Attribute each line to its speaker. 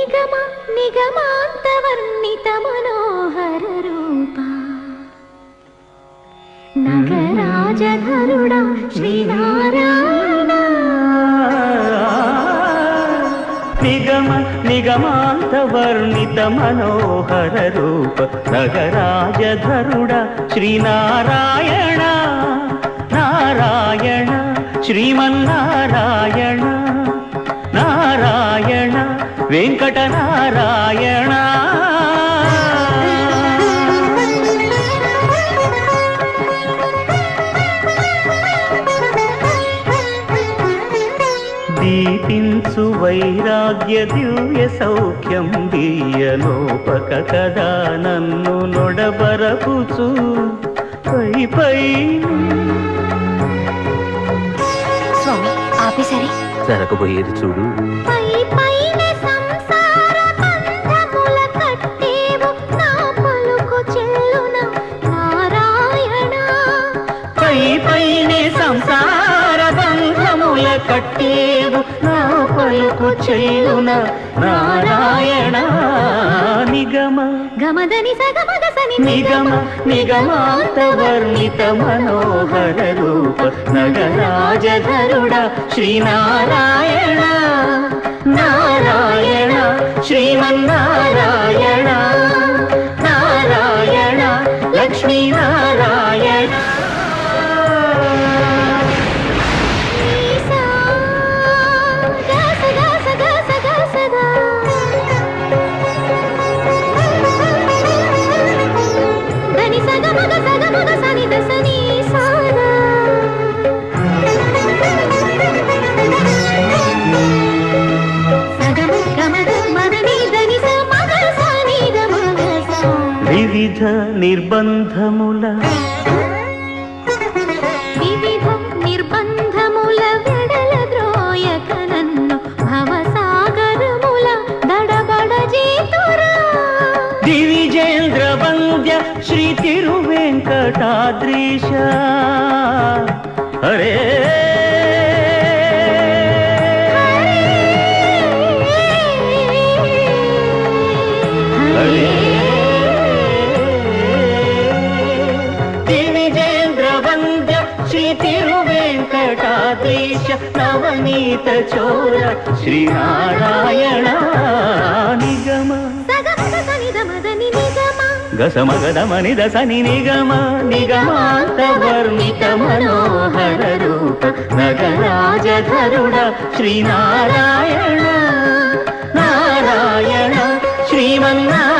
Speaker 1: నిగమ నిగమాంతవర్ణిత మనోహర రూప నగరాజధరుడా శ్రీనారాయణ
Speaker 2: నిగమ నిగమాంతవర్ణిత మనోహర రూప నగరాజధరుడా శ్రీనారాయణ నారాయణ శ్రీమన్నారాయణ నారాయణ వెంకటనారాయణ దీపించు వైరాగ్య దివ్య సౌఖ్యం దీయలోపక కదా నన్ను నొడబరపుచు పై పై
Speaker 1: స్వామి ఆపేసరి
Speaker 2: జరగబోయేది చూడు.
Speaker 1: పై పైన సంసార బంధముల కట్టేవు నా పలుకు చెల్లున నారాయణ
Speaker 2: పై పైనే సంసార బంధముల కట్టేవు నా పలుకు చెల్లున నారాయణ నిగమ
Speaker 1: గమదని సగమగ సని
Speaker 2: నిగమ నిగమాంతవర్ణిత మనోహర రూప నగరాజధరుడా శ్రీనారాయణ నారాయణ శ్రీమన్నారాయణ నారాయణ లక్ష్మీనారాయణ వివిధ నిర్బంధముల
Speaker 1: వెడల ద్రోయక నన్ను భవసాగరముల దడబడ జీతురా
Speaker 2: దివిజేంద్ర వంద్య శ్రీ తిరువెంకటాద్రీశ హరే హరే దివిజేంద్ర వంద్య శ్రీ తిరువెంకటాద్రీశ నవనీత చోర శ్రీనారాయణ నిగమ గసమగదమని దసని నిగమ నిగమాంతవర్ణిత మనోహర రూప నగరాజధరుడా శ్రీనారాయణ నారాయణ శ్రీమన్నారాయణ